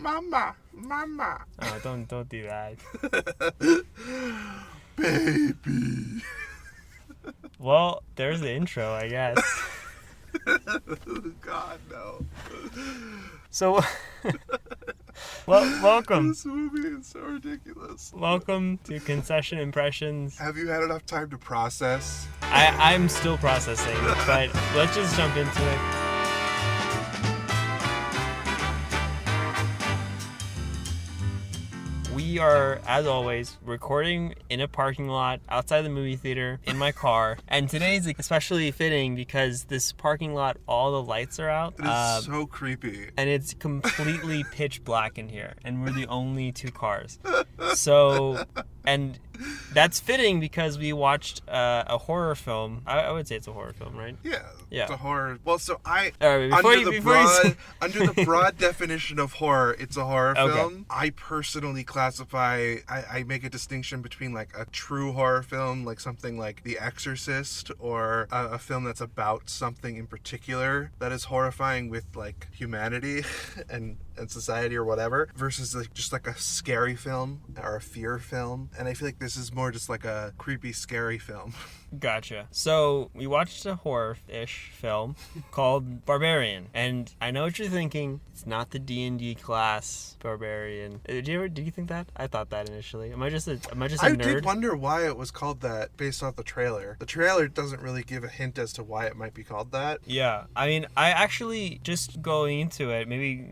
Mama. Oh, don't do that. Baby. Well, there's the intro, I guess. God, no. So, well, welcome. This movie is so ridiculous. Welcome to Concession Impressions. Have you had enough time to process? I'm still processing, but let's just jump into it. We are, as always, recording in a parking lot outside the movie theater in my car. And today's especially fitting because this parking lot, all the lights are out. It is so creepy. And it's completely pitch black in here. And we're the only two cars. So, and that's fitting because we watched a horror film. I would say it's a horror film, right? Yeah. Yeah. It's a horror. Well, so Right, under the broad definition of horror, it's a horror film. I personally classify, I make a distinction between like a true horror film, like something like The Exorcist, or a film that's about something in particular that is horrifying with like humanity and society or whatever, versus like just like a scary film or a fear film. And I feel like this is more just like a creepy, scary film. Gotcha. So we watched a horror-ish film called Barbarian, and I know what you're thinking. It's not the D&D class Barbarian. Did you think that? I thought that initially. Am I just a nerd? I did wonder why it was called that based off the trailer. The trailer doesn't really give a hint as to why it might be called that. Yeah. I mean, I actually, just going into it, maybe,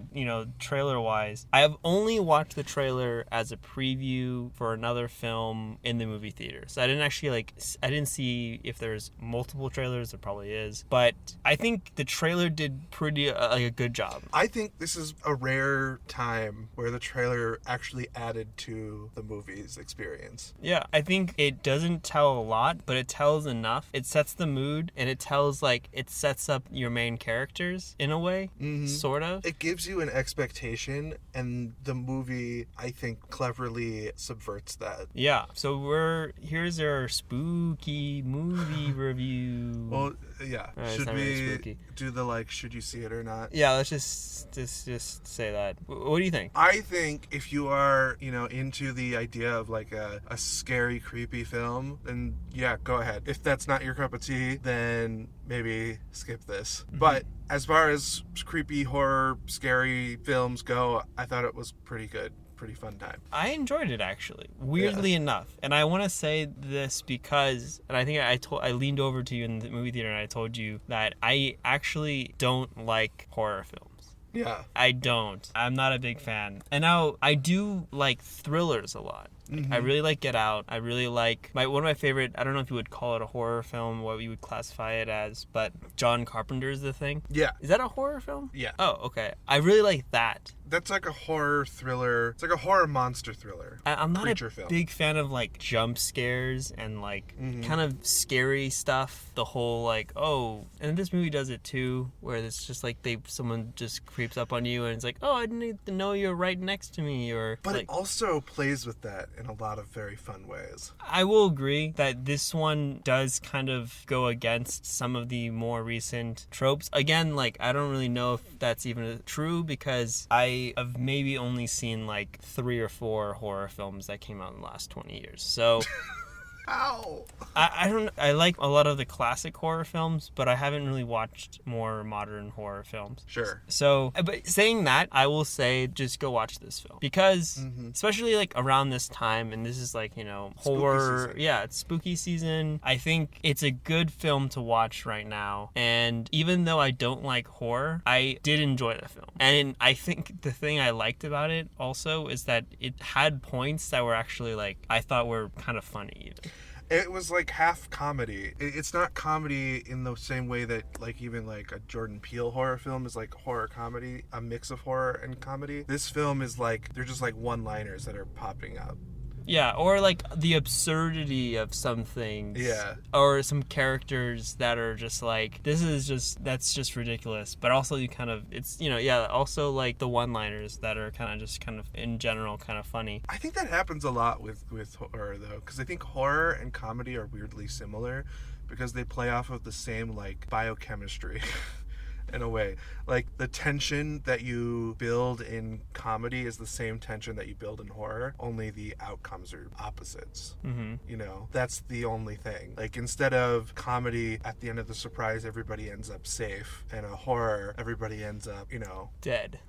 trailer-wise, I have only watched the trailer as a preview for another film in the movie theater. So I didn't actually, I didn't see if there's multiple trailers. There probably is. But I think the trailer did pretty, a good job. I think this is a rare time where the trailer actually added to the movie's experience. Yeah, I think it doesn't tell a lot, but it tells enough. It sets the mood, and it sets up your main characters in a way, sort of. It gives you an expectation, and the movie, I think, cleverly subverts that. Yeah, so here's our spooky movie review. Well, yeah. Right, should we really do the should you see it or not? Yeah, let's just say that. What do you think? I think if you are, into the idea of like a scary, creepy film, then yeah, go ahead. If that's not your cup of tea, then maybe skip this. Mm-hmm. But as far as creepy, horror, scary films go, I thought it was pretty good. Pretty fun time. I enjoyed it, actually, weirdly enough. And I want to say this because, and I think I leaned over to you in the movie theater and I told you that I actually don't like horror films. Yeah. I don't. I'm not a big fan. And now I do like thrillers a lot. I really like Get Out. I really like one of my favorite, I don't know if you would call it a horror film, what you would classify it as, but John Carpenter's The Thing. Yeah. Is that a horror film? Yeah. Oh, okay. I really like that. That's like a horror thriller. It's like a horror monster thriller. I'm not Creature a film. big fan of jump scares and kind of scary stuff. The whole and this movie does it too, where it's just someone just creeps up on you and it's like, oh, I didn't even know you're right next to me, But it also plays with that in a lot of very fun ways. I will agree that this one does kind of go against some of the more recent tropes. Again, I don't really know if that's even true because I have maybe only seen 3 or 4 horror films that came out in the last 20 years. So Ow! I like a lot of the classic horror films, but I haven't really watched more modern horror films. Sure. So, but saying that, I will say just go watch this film because, especially around this time, and this is horror. Yeah, it's spooky season. I think it's a good film to watch right now. And even though I don't like horror, I did enjoy the film. And I think the thing I liked about it also is that it had points that were actually I thought were kind of funny even. It was half comedy. It's not comedy in the same way that even a Jordan Peele horror film is horror comedy, a mix of horror and comedy. This film is they're just one-liners that are popping up. Yeah, or the absurdity of some things. Yeah. Or some characters that are just that's just ridiculous. But also also the one-liners that are kind of in general kind of funny. I think that happens a lot with horror though, because I think horror and comedy are weirdly similar because they play off of the same biochemistry. in a way. Like, the tension that you build in comedy is the same tension that you build in horror, only the outcomes are opposites. You know, that's the only thing. Like, instead of comedy, at the end of the surprise, everybody ends up safe. And a horror, everybody ends up, you know, dead,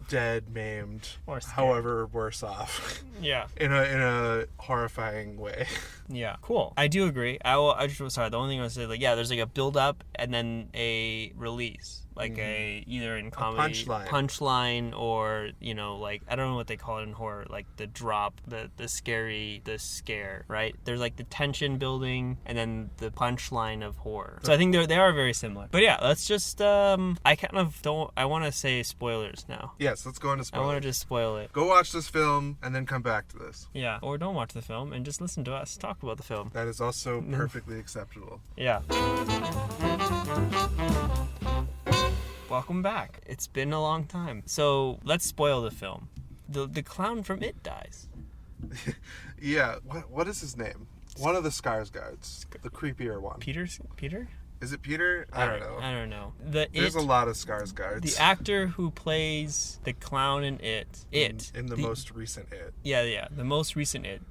maimed, or scared. However worse off. Yeah. In a horrifying way. Yeah. Cool. I do agree. I just, sorry, the only thing I was saying, like, yeah, there's like a build up and then a release. Like a, either in comedy, punchline, or, you know, like, I don't know what they call it in horror, like the drop, the scare, right? There's like the tension building and then the punchline of horror. So I think they are very similar. But yeah, let's just, I want to say spoilers now. Yes, let's go into spoilers. I want to just spoil it. Go watch this film and then come back to this. Yeah, or don't watch the film and just listen to us talk about the film. That is also perfectly acceptable. Yeah. Welcome back. It's been a long time. So let's spoil the film. The clown from It dies. Yeah. What is his name? One of the Skarsgårds. The creepier one. Peter? Is it Peter? I don't know. I don't know. There's a lot of Skarsgårds. The actor who plays the clown in It. In the most recent It. Yeah. The most recent It.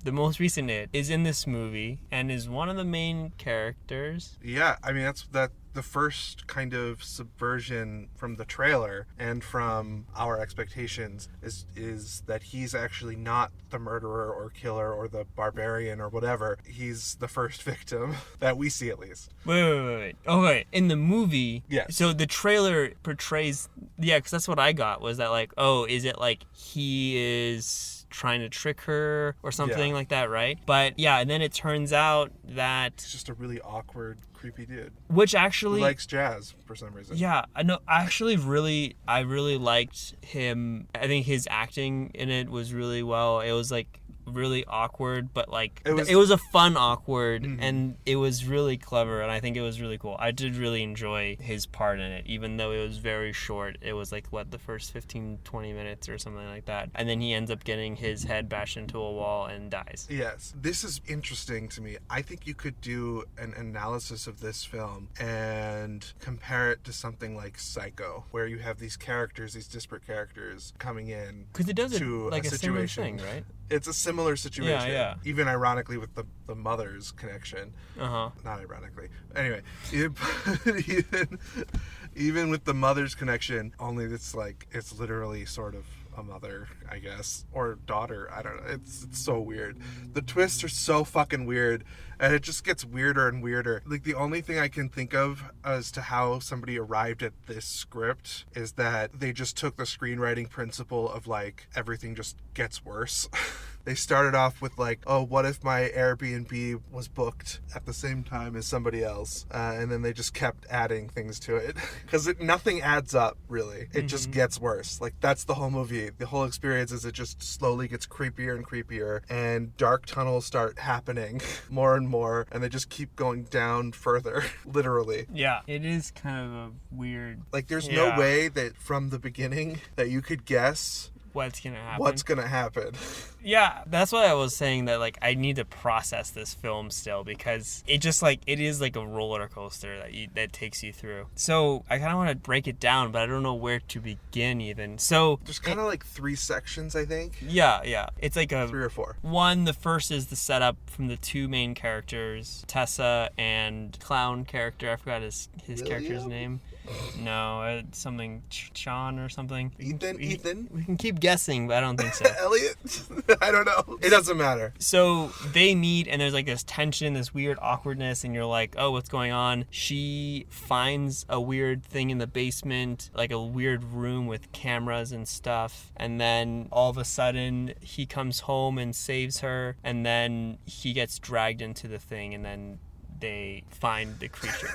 The most recent It is in this movie and is one of the main characters. Yeah. I mean, that's the first kind of subversion from the trailer and from our expectations is that he's actually not the murderer or killer or the barbarian or whatever. He's the first victim that we see, at least. Wait. Okay, in the movie, yes. So the trailer portrays, because that's what I got, was that like, oh, is it like he is trying to trick her or something like that, right? But yeah, and then it turns out that he's just a really awkward, creepy dude. Which actually... He likes jazz for some reason. Yeah, I know. I really liked him. I think his acting in it was really well. It was like really awkward, but like it was a fun awkward, and it was really clever, and I think it was really cool. I did really enjoy his part in it, even though it was very short. It was like the first 15-20 minutes or something like that, and then he ends up getting his head bashed into a wall and dies. Yes, this is interesting to me. I think you could do an analysis of this film and compare it to something like Psycho, where you have these disparate characters coming in, because it does to like a situation. Similar thing, right? It's a similar situation. Yeah. Even ironically with the mother's connection. Uh-huh. Not ironically. Anyway, even with the mother's connection, only it's literally sort of a mother, I guess, or daughter. I don't know. It's so weird. The twists are so fucking weird, and it just gets weirder and weirder. Like, the only thing I can think of as to how somebody arrived at this script is that they just took the screenwriting principle of like everything just gets worse. They started off with like, oh, what if my Airbnb was booked at the same time as somebody else? And then they just kept adding things to it. Because nothing adds up, really. It just gets worse. Like, that's the whole movie. The whole experience is it just slowly gets creepier and creepier. And dark tunnels start happening more and more. And they just keep going down further, literally. Yeah, it is kind of a weird... Like, there's no way that from the beginning that you could guess... What's gonna happen. Yeah, that's why I was saying that, like, I need to process this film still, because it just, like, it is like a roller coaster that takes you through. So I kind of want to break it down, but I don't know where to begin even. So there's kind of like 3 sections, I think. Yeah. It's like 3 or 4. One, the first is the setup from the 2 main characters, Tessa and clown character. I forgot his character's name. No, something Sean or something. Ethan? We can keep guessing, but I don't think so. Elliot? I don't know. It doesn't matter. So they meet, and there's like this tension, this weird awkwardness, and you're like, oh, what's going on? She finds a weird thing in the basement, like a weird room with cameras and stuff, and then all of a sudden he comes home and saves her, and then he gets dragged into the thing, and then they find the creature.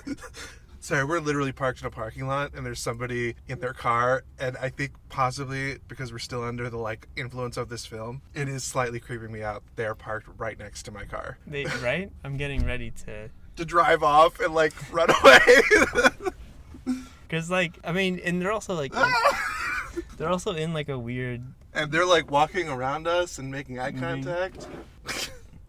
Sorry, we're literally parked in a parking lot, and there's somebody in their car, and I think possibly because we're still under the like influence of this film, it is slightly creeping me out. They're parked right next to my car. Right? I'm getting ready to drive off and like run away. Because like, I mean, and they're also like they're also in like a weird. And they're like walking around us and making eye contact.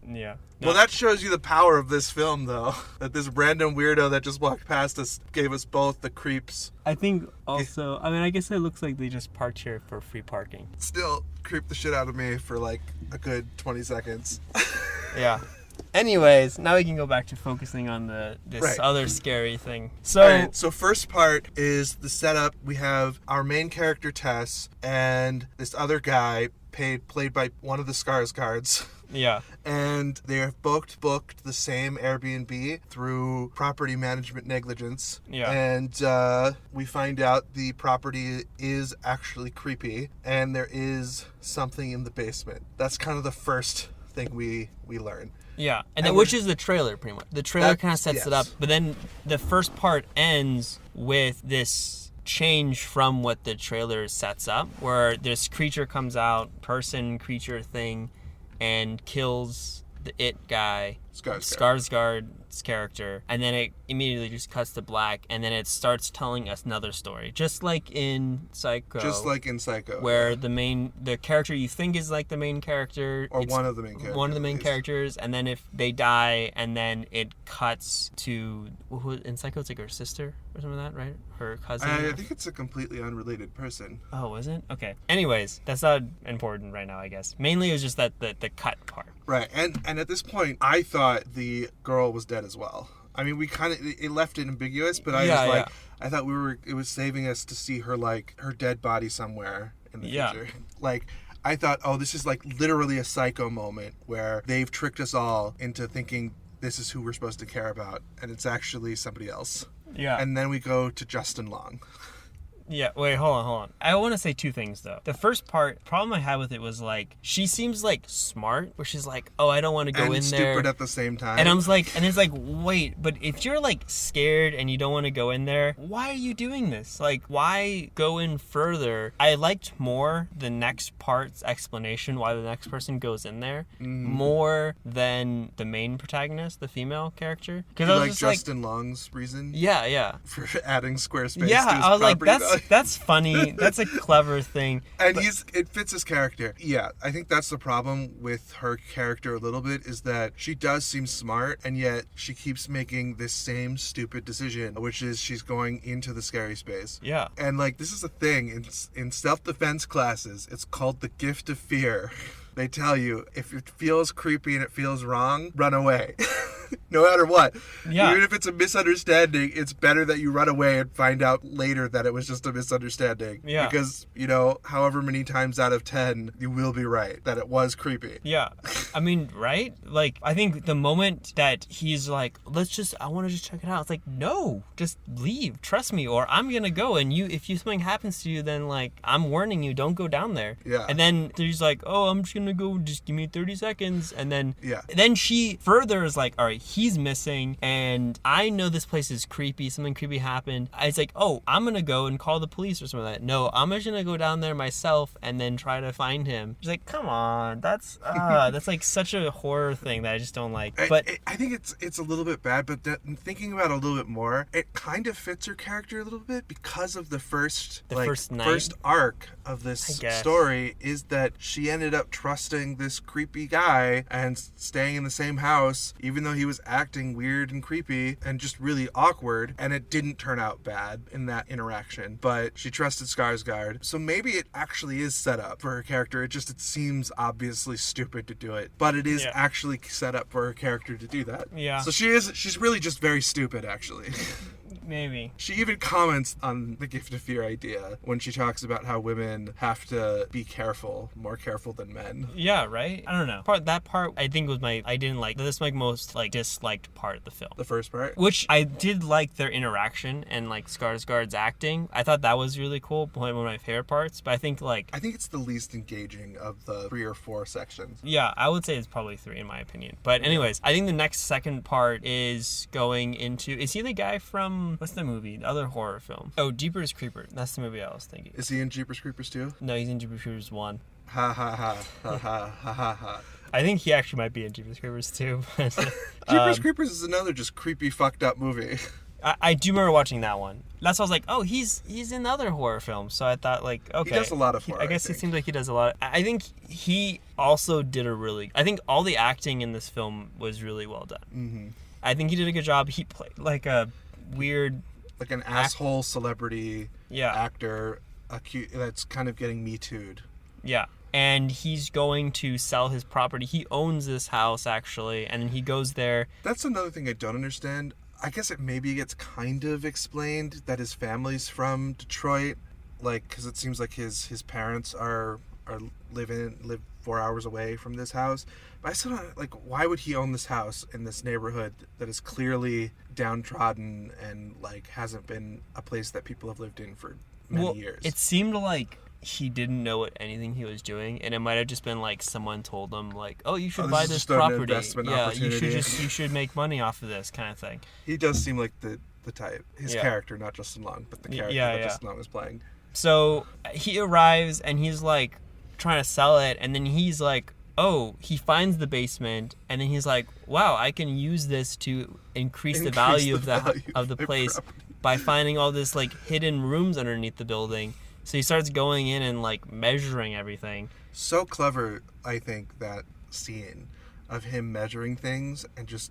Yeah. Well, that shows you the power of this film, though. That this random weirdo that just walked past us gave us both the creeps. I think also, I mean, I guess it looks like they just parked here for free parking. Still creeped the shit out of me for like a good 20 seconds. Yeah. Anyways, now we can go back to focusing on this other scary thing. So, Alright, so first part is the setup. We have our main character, Tess, and this other guy played by one of the Skarsgårds. yeah. And they have booked the same Airbnb through property management negligence. Yeah. And we find out the property is actually creepy, and there is something in the basement. That's kind of the first thing we learn. Yeah, and then, which is the trailer, pretty much. The trailer kind of sets it up, but then the first part ends with this change from what the trailer sets up, where this creature comes out, creature thing, and kills the it guy, Skarsgård's character, and then it immediately just cuts to black, and then it starts telling us another story, just like in Psycho. Where the character you think is like the main character, or one of the main characters, and then if they die, and then it cuts to in Psycho it's like her sister or something like that, right? Her cousin. I think it's a completely unrelated person. Oh, was it? Okay. Anyways, that's not important right now, I guess. Mainly it was just that the cut part. Right, and at this point, I thought the girl was dead as well. I mean, we kind of it left it ambiguous, but I thought it was saving us to see her her dead body somewhere in the future. Like, I thought, oh, this is like literally a Psycho moment where they've tricked us all into thinking this is who we're supposed to care about, and it's actually somebody else. Yeah. And then we go to Justin Long. Yeah, wait, hold on. I want to say two things, though. The first problem I had with it was, like, she seems, like, smart, where she's like, oh, I don't want to go in there. And stupid at the same time. And I was like, and it's like, wait, but if you're, like, scared and you don't want to go in there, why are you doing this? Like, why go in further? I liked more the next part's explanation why the next person goes in there, more than the main protagonist, the female character. Because I was just Justin Long's reason? Yeah. For adding Squarespace yeah, to his I was property. Like, that's funny. That's a clever thing. And it fits his character. Yeah, I think that's the problem with her character a little bit, is that she does seem smart, and yet she keeps making this same stupid decision, which is she's going into the scary space. Yeah. And like, this is a thing in self-defense classes. It's called the gift of fear. They tell you, if it feels creepy and it feels wrong, run away. No matter what. Yeah. Even if it's a misunderstanding, it's better that you run away and find out later that it was just a misunderstanding. Yeah. Because, however many times out of 10, you will be right that it was creepy. Yeah. I mean, right? Like, I think the moment that he's like, I want to just check it out. It's like, no, just leave. Trust me, or I'm going to go. And if something happens to you, then, like, I'm warning you, don't go down there. Yeah. And then he's like, oh, I'm just going to go, just give me 30 seconds. And then, yeah. Then she further is like, all right, he's missing, and I know this place is creepy. Something creepy happened. It's like, oh, I'm going to go and call the police or something like that. No, I'm just going to go down there myself and then try to find him. She's like, come on. That's like such a horror thing that I just don't like. But I think it's a little bit bad, but thinking about it a little bit more, it kind of fits her character a little bit because of the first arc of this story is that she ended up trusting this creepy guy and staying in the same house, even though he was acting weird and creepy and just really awkward, and it didn't turn out bad in that interaction. But she trusted Skarsgård, so maybe it actually is set up for her character. It seems obviously stupid to do it, but it is actually set up for her character to do that. Yeah. So she's really just very stupid, actually. Maybe. She even comments on the gift of fear idea when she talks about how women have to be careful, more careful than men. Yeah, right? I don't know. That part I think was I didn't like. This is my most disliked part of the film. The first part? Which I did like their interaction and Skarsgård's acting. I thought that was really cool. Probably one of my favorite parts. But I think it's the least engaging of the 3 or 4 sections. Yeah, I would say it's probably 3 in my opinion. But anyways, I think the second part is going into... Is he the guy from... What's the movie? The other horror film. Oh, Jeepers Creepers. That's the movie I was thinking. Is he in Jeepers Creepers 2? No, he's in Jeepers Creepers 1. Ha ha ha ha ha ha ha ha. I think he actually might be in Jeepers Creepers 2. Jeepers Creepers is another just creepy, fucked up movie. I do remember watching that one. That's why I was like, oh, he's in other horror films. So I thought, like, okay. He does a lot of horror, I guess it seems like he does a lot. I think he also did I think all the acting in this film was really well done. Mm-hmm. I think he did a good job. He played like a weird... Like an asshole celebrity actor that's kind of getting Me Too'd. Yeah. And he's going to sell his property. He owns this house, actually, and then he goes there. That's another thing I don't understand. I guess it maybe gets kind of explained that his family's from Detroit, like, because it seems like his parents live 4 hours away from this house. But I still don't, like, why would he own this house in this neighborhood that is clearly downtrodden and, like, hasn't been a place that people have lived in for many years? It seemed like he didn't know what anything he was doing, and it might have just been like someone told him, like, oh, you should buy this property. Yeah, you should make money off of this kind of thing. He does seem like the type. His character, not Justin Long, but the character that Justin Long was playing. So he arrives and he's like trying to sell it, and then he's like, oh, he finds the basement, and then he's like, wow, I can use this to increase the value of the place by finding all this like hidden rooms underneath the building. So he starts going in and like measuring everything. So clever, I think, that scene of him measuring things and just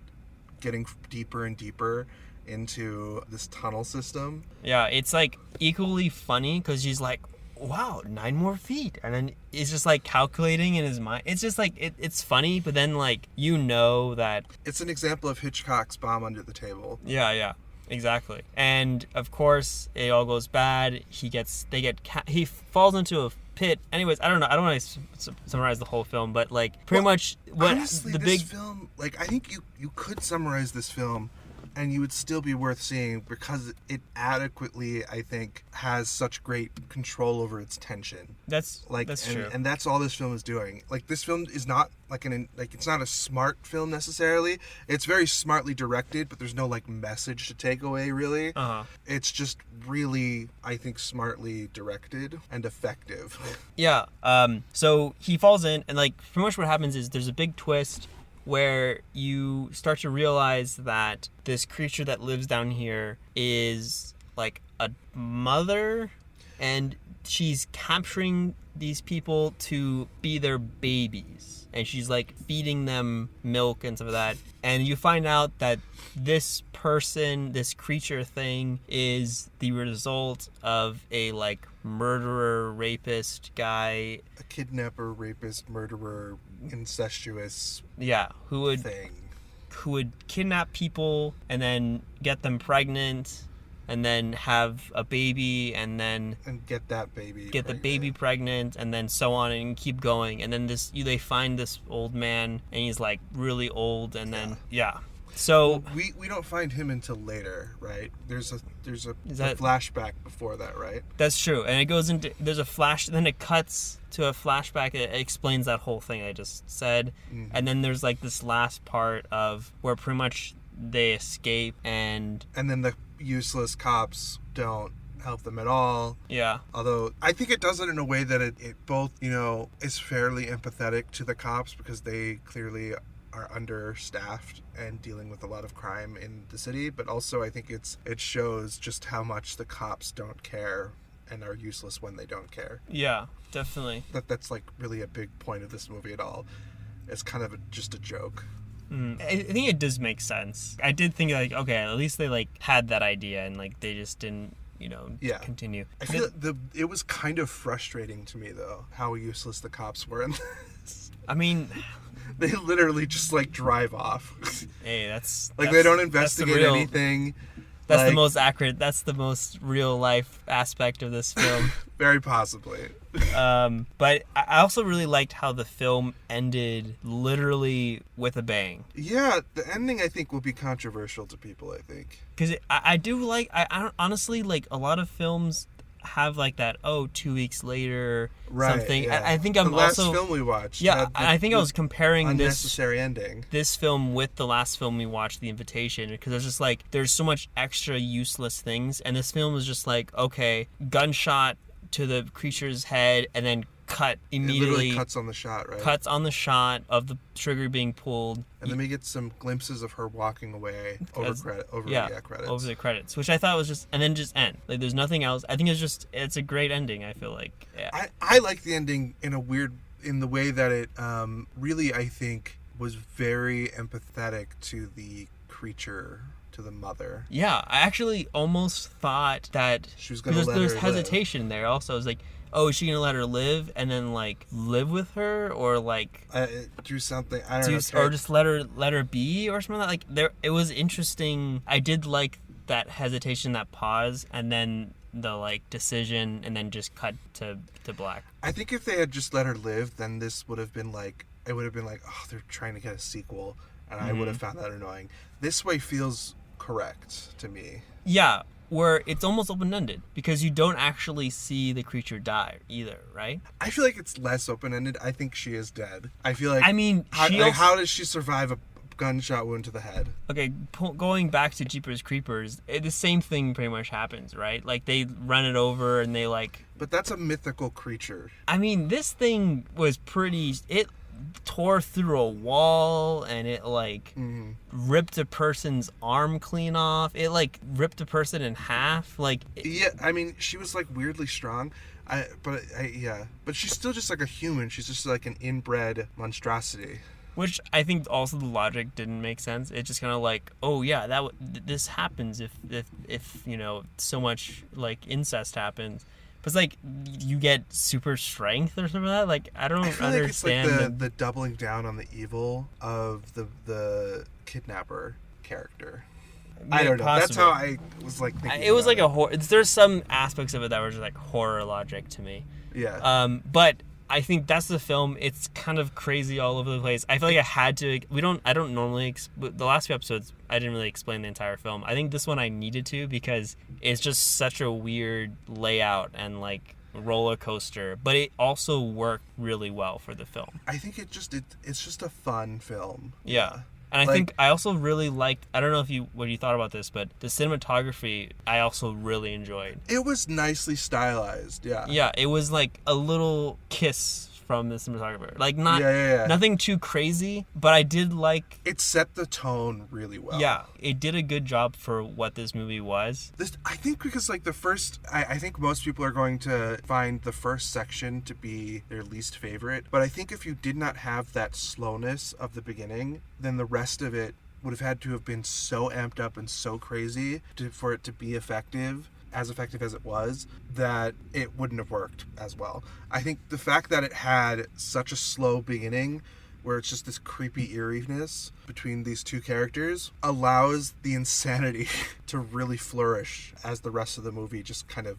getting deeper and deeper into this tunnel system. Yeah, it's like equally funny because he's like, wow, 9 more feet. And then it's just like calculating in his mind. It's just like, it's funny, but then like, you know that... It's an example of Hitchcock's bomb under the table. Yeah. Exactly. And of course it all goes bad. He falls into a pit. Anyways, I don't know. I don't want to summarize the whole film, but like pretty much what honestly, this film, like, I think you could summarize this film and you would still be worth seeing because it adequately, I think, has such great control over its tension. That's true. And that's all this film is doing. Like, this film is not it's not a smart film necessarily. It's very smartly directed, but there's no like message to take away really. It's just really, I think, smartly directed and effective. Yeah. So he falls in, and like pretty much what happens is there's a big twist where you start to realize that this creature that lives down here is like a mother, and she's capturing these people to be their babies, and she's like feeding them milk and stuff like that. And you find out that this creature thing is the result of a like murderer, rapist guy, a kidnapper, rapist, murderer, incestuous who would kidnap people and then get them pregnant and then have a baby and get that baby the baby pregnant, and then so on, and keep going. And then they find this old man, and he's like really old, and then so we don't find him until later, right? There's a flashback before that, right? That's true. And it goes into, there's a flash, then it cuts to a flashback that explains that whole thing I just said. Mm-hmm. And then there's like this last part of where pretty much they escape, and then the useless cops don't help them at all. Yeah. Although I think it does it in a way that it both, is fairly empathetic to the cops because they clearly are understaffed and dealing with a lot of crime in the city, but also I think it shows just how much the cops don't care and are useless when they don't care. Yeah, definitely. That's like really a big point of this movie at all. It's kind of just a joke. I think it does make sense. I did think like, okay, at least they like had that idea and like they just didn't, continue. I feel it was kind of frustrating to me though how useless the cops were in this. I mean, they literally just like drive off. Hey, that's they don't investigate anything. That's the most accurate. That's the most real life aspect of this film. Very possibly. But I also really liked how the film ended literally with a bang. Yeah, the ending I think will be controversial to people, I think. Because I do like, I honestly like a lot of films have like that 2 weeks later something. Yeah. I think I'm the last film we watched. Yeah, I think I was comparing unnecessary ending. This film with the last film we watched, The Invitation, because it's just like there's so much extra useless things, and this film was just like, okay, gunshot to the creature's head, and then cut It immediately. literally cuts on the shot, right? Cuts on the shot of the trigger being pulled. And then we get some glimpses of her walking away over credits. Over the credits, which I thought was just, and then just end. Like, there's nothing else. I think it's a great ending, I feel like. Yeah. I like the ending in the way that it really, I think, was very empathetic to the creature, to the mother. Yeah, I actually almost thought that she was going to let her there's hesitation there also. I was like, oh, is she going to let her live and then, like, live with her, or, like... do something, I don't know. Or just let her be, or something like that. Like, it was interesting. I did like that hesitation, that pause, and then the, like, decision, and then just cut to black. I think if they had just let her live, then this would have been, like... It would have been like, oh, they're trying to get a sequel, and I would have found that annoying. This way feels correct to me. Yeah. Where it's almost open-ended because you don't actually see the creature die either, right? I feel like it's less open-ended. I think she is dead. I feel like... I mean, how does she survive a gunshot wound to the head? Okay, going back to Jeepers Creepers, the same thing pretty much happens, right? Like, they run it over and they, like... But that's a mythical creature. I mean, this thing was pretty... It tore through a wall, and it, like, ripped a person's arm clean off. It, like, ripped a person in half. Like... Yeah, I mean, she was, like, weirdly strong. But she's still just, like, a human. She's just, like, an inbred monstrosity. Which I think also the logic didn't make sense. It's just kind of like, oh yeah, this happens if you know, so much, like, incest happens. But it's like, you get super strength or something like that. Like, I don't understand. Like it's like the doubling down on the evil of the kidnapper character. I don't know. Possible. That's how I was, like, thinking. It was like a horror. There's some aspects of it that were just like horror logic to me. Yeah. But I think that's the film. It's kind of crazy all over the place. I feel like I had to. I don't normally. The last few episodes, I didn't really explain the entire film. I think this one I needed to because it's just such a weird layout and, like, roller coaster. But it also worked really well for the film. I think it's just a fun film. Yeah. And I think I also really liked, I don't know what you thought about this, but the cinematography I also really enjoyed. It was nicely stylized, yeah. Yeah, it was like a little kiss from the cinematographer. Like, nothing too crazy, but I did like... It set the tone really well. Yeah, it did a good job for what this movie was. I think because, like, the first... I think most people are going to find the first section to be their least favorite, but I think if you did not have that slowness of the beginning, then the rest of it would have had to have been so amped up and so crazy for it to be effective as it was, that it wouldn't have worked as well. I think the fact that it had such a slow beginning, where it's just this creepy eeriness between these two characters, allows the insanity to really flourish as the rest of the movie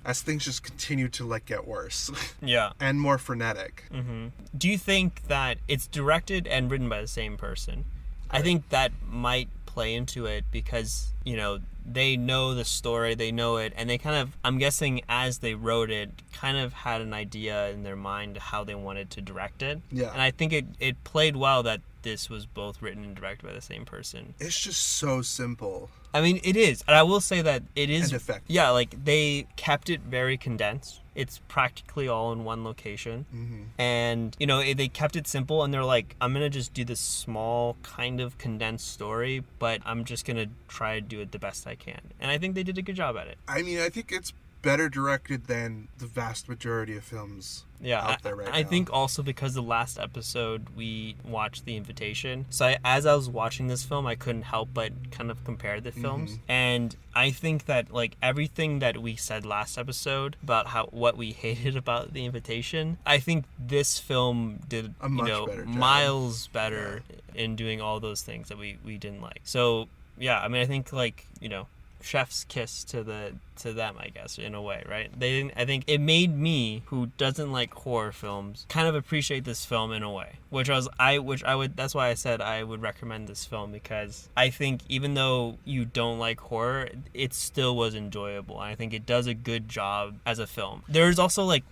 as things just continue to, like, get worse. Yeah. And more frenetic. Mm-hmm. Do you think that it's directed and written by the same person? Right. I think that might play into it because, you know, they know the story, they know it, and they kind of, I'm guessing as they wrote it, kind of had an idea in their mind how they wanted to direct it. Yeah. And I think it played well that this was both written and directed by the same person. It's just so simple. I mean, it is. And I will say that it is... And effective. Yeah, like, they kept it very condensed. It's practically all in one location. Mm-hmm. And, you know, they kept it simple, and they're like, I'm going to just do this small, kind of condensed story, but I'm just going to try to do it the best I can. And I think they did a good job at it. I mean, I think it's better directed than the vast majority of films out there right now. I think also because the last episode we watched The Invitation, so as I was watching this film, I couldn't help but kind of compare the films. Mm-hmm. And I think that, like, everything that we said last episode about what we hated about The Invitation, I think this film did a much better job. Miles better in doing all those things that we didn't like. So yeah, I mean, I think, like, you know, chef's kiss to them, I guess, in a way, right? I think it made me, who doesn't like horror films, kind of appreciate this film in a way, that's why I said I would recommend this film, because I think even though you don't like horror, it still was enjoyable. And I think it does a good job as a film. There's also, like,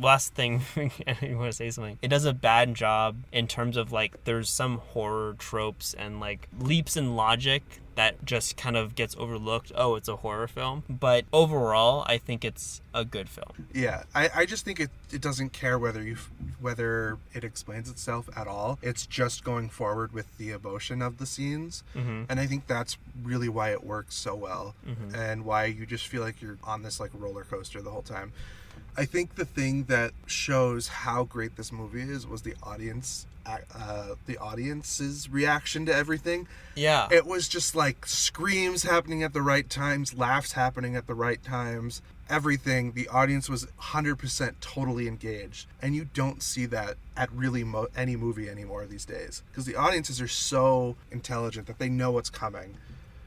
last thing, I want to say something. It does a bad job in terms of, like, there's some horror tropes and, like, leaps in logic that just kind of gets overlooked. Oh, it's a horror film. But overall, I think it's a good film. Yeah, I just think it doesn't care whether it explains itself at all. It's just going forward with the emotion of the scenes. And I think that's really why it works so well, and why you just feel like you're on this like roller coaster the whole time. I think the thing that shows how great this movie is was the audience's reaction to everything. Yeah. It was just like screams happening at the right times, laughs happening at the right times, everything. The audience was 100% totally engaged. And you don't see that at really any movie anymore these days. Because the audiences are so intelligent that they know what's coming.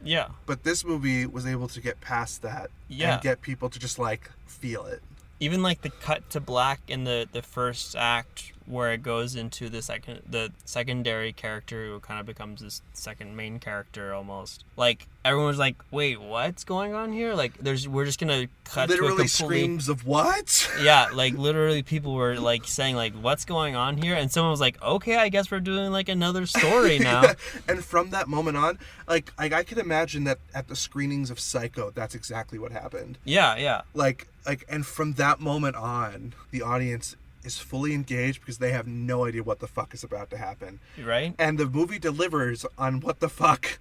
Yeah. But this movie was able to get past that and get people to just like feel it. Even like the cut to black in the first act where it goes into the secondary character who kind of becomes this second main character almost. Like everyone was like, "Wait, what's going on here?" Like we're just gonna cut literally to a screams of what? Yeah, like literally people were like saying like, "What's going on here?" And someone was like, "Okay, I guess we're doing like another story now." And from that moment on, like I could imagine that at the screenings of Psycho, that's exactly what happened. Yeah. And from that moment on, the audience is fully engaged because they have no idea what the fuck is about to happen. Right? And the movie delivers on what the fuck.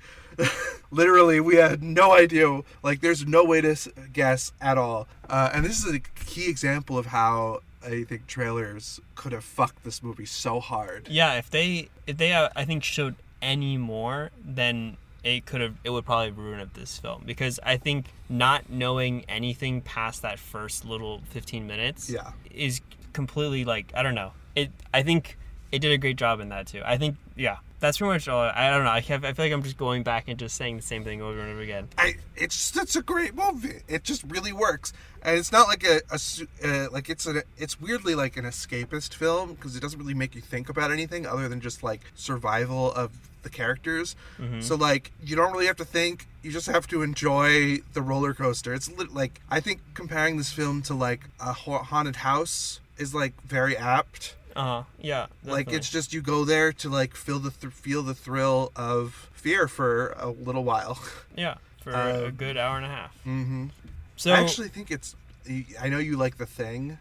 Literally, we had no idea. Like, there's no way to guess at all. And this is a key example of how I think trailers could have fucked this movie so hard. Yeah, if they I think showed any more, then it would probably ruin this film, because I think not knowing anything past that first little 15 minutes is completely like, I don't know. I think it did a great job in that too. I think that's pretty much all. I don't know. I feel like I'm just going back and just saying the same thing over and over again. It's a great movie. It just really works, and it's not like it's weirdly like an escapist film, because it doesn't really make you think about anything other than just like survival of the characters. So like you don't really have to think. You just have to enjoy the roller coaster. It's like, I think comparing this film to like a haunted house is like very apt. Yeah. Definitely. Like, it's just, you go there to like feel the thrill of fear for a little while. Yeah, for a good hour and a half. So I actually think I know you like The Thing.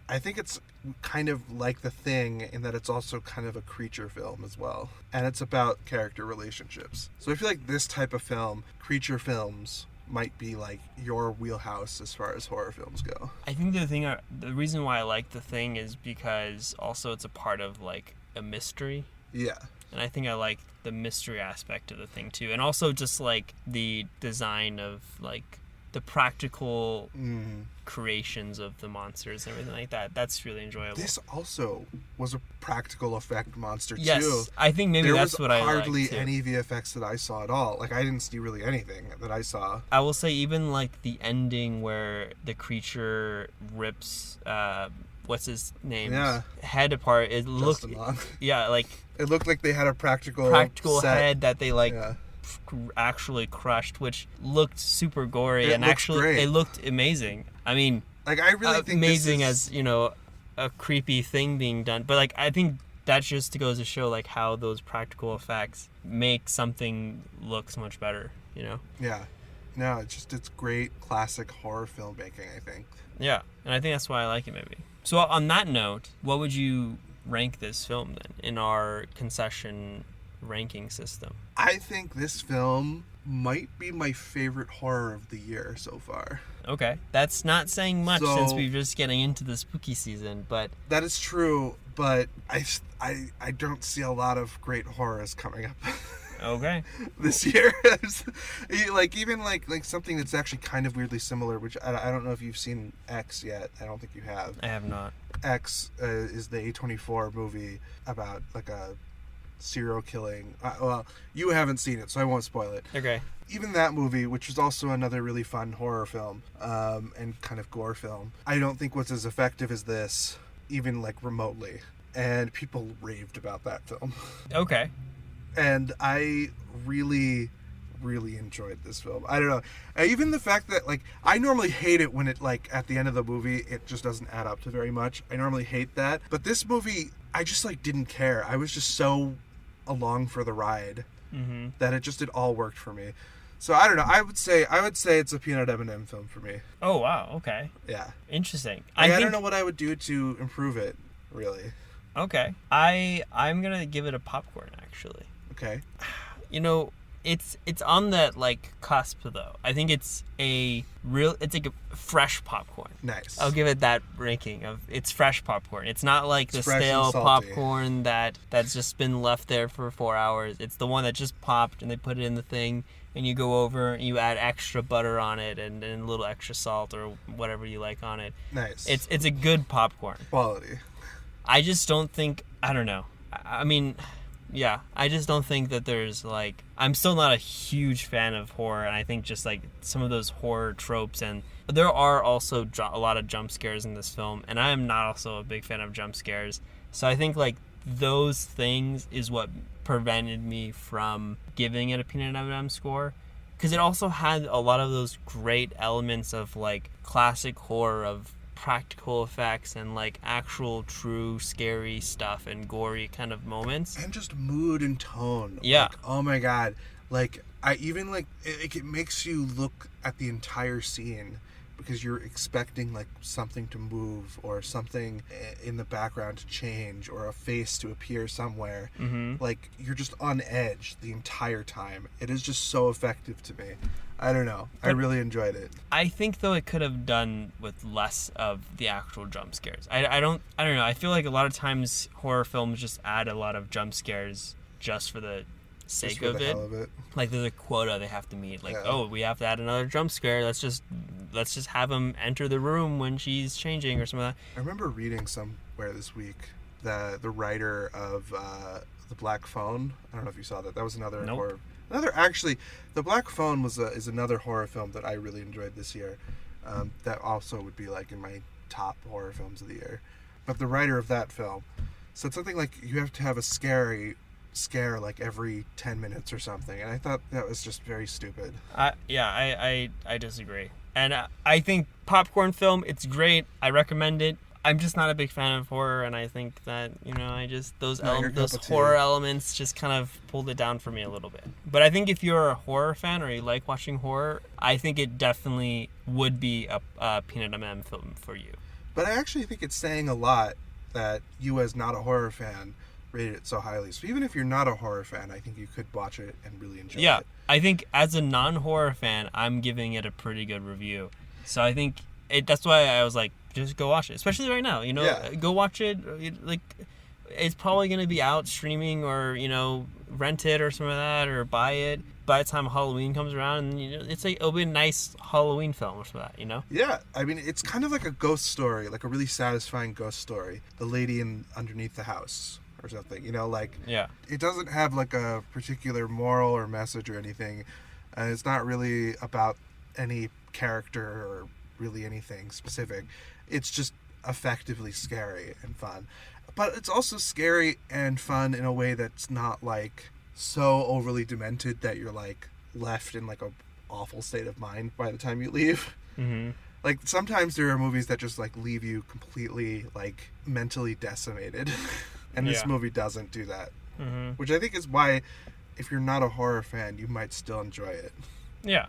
I think it's kind of like The Thing in that it's also kind of a creature film as well, and it's about character relationships. So I feel like this type of film, creature films, might be like your wheelhouse as far as horror films go. I think the reason why I like The Thing is because also it's a part of like a mystery. Yeah. And I think I like the mystery aspect of The Thing too, and also just like the design of like the practical creations of the monsters and everything like that. That's really enjoyable. This also was a practical effect monster too. Yes, I think maybe that's what I like. There was hardly any VFX that I saw at all. Like, I didn't see really anything that I saw. I will say even like the ending where the creature rips what's his name? Yeah. Head apart. It looked like it looked like they had a practical set. head that they actually crushed, which looked super gory, and actually great. It looked amazing. I mean, like, I really think amazing as, you know, a creepy thing being done, but like I think that just goes to show like how those practical effects make something look so much better, you know? Yeah. No, it's great classic horror filmmaking, I think. Yeah, and I think that's why I like it maybe. So on that note, what would you rank this film then in our concession ranking system? I think this film might be my favorite horror of the year so far. Okay. That's not saying much since we're just getting into the spooky season, but... That is true, but I don't see a lot of great horrors coming up. Okay. This year. Even something that's actually kind of weirdly similar, which I don't know if you've seen X yet. I don't think you have. I have not. X is the A24 movie about like a serial killing. Well, you haven't seen it, so I won't spoil it. Okay. Even that movie, which was also another really fun horror film, and kind of gore film, I don't think was as effective as this, even like remotely. And people raved about that film. Okay. And I really, really enjoyed this film. I don't know. Even the fact that, like, I normally hate it when it, like, at the end of the movie, it just doesn't add up to very much. I normally hate that. But this movie, I just, like, didn't care. I was just so along for the ride that it all worked for me. So I don't know. I would say it's a peanut M&M film for me. Oh wow. Okay. Yeah. Interesting. I don't know what I would do to improve it, really. Okay. I'm gonna give it a popcorn actually. Okay. You know, it's on that like cusp though. I think it's like a fresh popcorn. Nice. I'll give it that ranking of it's fresh popcorn. It's not like the stale popcorn that's just been left there for 4 hours. It's the one that just popped and they put it in the thing and you go over and you add extra butter on it and a little extra salt or whatever you like on it. Nice. It's a good popcorn. Quality. I just don't think, I don't know. I mean, yeah, I just don't think that there's like, I'm still not a huge fan of horror, and I think just like some of those horror tropes, and there are also a lot of jump scares in this film, and I am not also a big fan of jump scares. So I think like those things is what prevented me from giving it a peanut M&M score, because it also had a lot of those great elements of like classic horror of practical effects and like actual true scary stuff and gory kind of moments and just mood and tone. Yeah. Like, oh my god, like I even like it makes you look at the entire scene because you're expecting like something to move or something in the background to change or a face to appear somewhere. Like you're just on edge the entire time. It is just so effective to me. I don't know. But I really enjoyed it. I think though it could have done with less of the actual jump scares. I don't know. I feel like a lot of times horror films just add a lot of jump scares just for the sake of it. Hell of it. Like there's a quota they have to meet. Like, oh, we have to add another jump scare. Let's just have him enter the room when she's changing or something like that. I remember reading somewhere this week that the writer of The Black Phone, I don't know if you saw that. That was another horror. Actually, The Black Phone is another horror film that I really enjoyed this year. That also would be like in my top horror films of the year. But the writer of that film said something like you have to have a scare like every 10 minutes or something, and I thought that was just very stupid. I disagree. And I think popcorn film, it's great. I recommend it. I'm just not a big fan of horror, and I think that, you know, those horror elements just kind of pulled it down for me a little bit. But I think if you're a horror fan or you like watching horror, I think it definitely would be a peanut M&M film for you. But I actually think it's saying a lot that you, as not a horror fan, rated it so highly. So even if you're not a horror fan, I think you could watch it and really enjoy it. Yeah, I think as a non-horror fan, I'm giving it a pretty good review. So I think that's why I was like, just go watch it, especially right now. You know, go watch it. Like, it's probably gonna be out streaming or rent it or something like that, or buy it by the time Halloween comes around. And it'll be a nice Halloween film or something like that. You know? Yeah, I mean, it's kind of like a ghost story, like a really satisfying ghost story. The lady underneath the house or something. It doesn't have like a particular moral or message or anything. It's not really about any character or really anything specific. It's just effectively scary and fun. But it's also scary and fun in a way that's not like so overly demented that you're like left in like a awful state of mind by the time you leave. Mm-hmm. Like sometimes there are movies that just like leave you completely like mentally decimated. And this movie doesn't do that. Mm-hmm. Which I think is why if you're not a horror fan, you might still enjoy it. Yeah,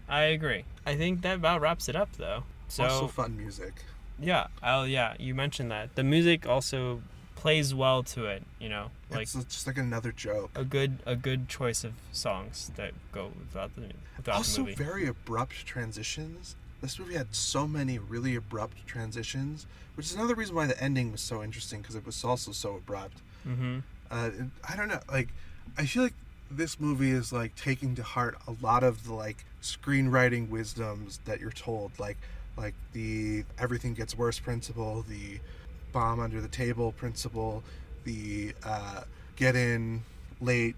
I agree. I think that about wraps it up though. So, also fun music. Yeah. Oh, yeah. You mentioned that. The music also plays well to it. Like it's just like another joke. A good choice of songs that go without the movie. Also, very abrupt transitions. This movie had so many really abrupt transitions, which is another reason why the ending was so interesting because it was also so abrupt. Mm-hmm. I don't know. Like, I feel like this movie is like taking to heart a lot of the like screenwriting wisdoms that you're told, like the everything gets worse principle, the bomb under the table principle, the get in late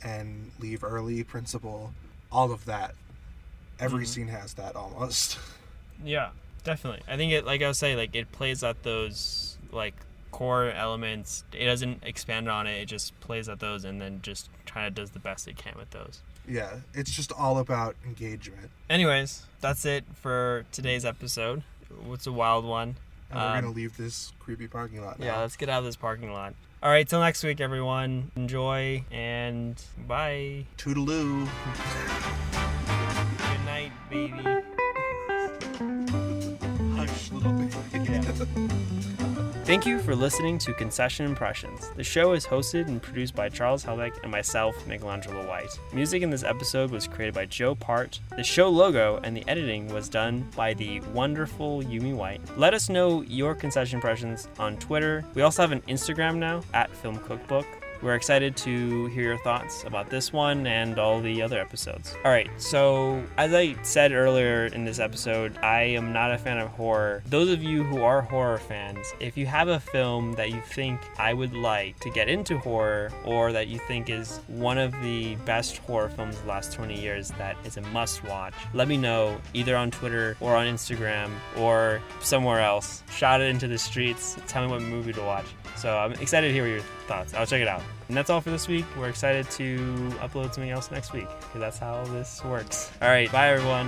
and leave early principle, all of that. Every scene has that almost. Yeah, definitely. I think it, like I was saying, like it plays at those like core elements. It doesn't expand on it. It just plays at those and then just kind of does the best it can with those. Yeah, it's just all about engagement. Anyways, that's it for today's episode. It's a wild one. And we're going to leave this creepy parking lot now. Yeah, let's get out of this parking lot. All right, till next week, everyone. Enjoy and bye. Toodaloo. baby. Hush, little baby. Thank you for listening to Concession Impressions. The show is hosted and produced by Charles Helbeck and myself, Michelangelo White. Music in this episode was created by Joe Part. The show logo and the editing was done by the wonderful Yumi White. Let us know your Concession Impressions on Twitter. We also have an Instagram now, @FilmCookbook. We're excited to hear your thoughts about this one and all the other episodes. All right, so as I said earlier in this episode, I am not a fan of horror. Those of you who are horror fans, if you have a film that you think I would like to get into horror, or that you think is one of the best horror films of the last 20 years that is a must watch, let me know either on Twitter or on Instagram or somewhere else. Shout it into the streets. Tell me what movie to watch. So I'm excited to hear your thoughts. I'll check it out. And that's all for this week. We're excited to upload something else next week, because that's how this works. All right, bye everyone.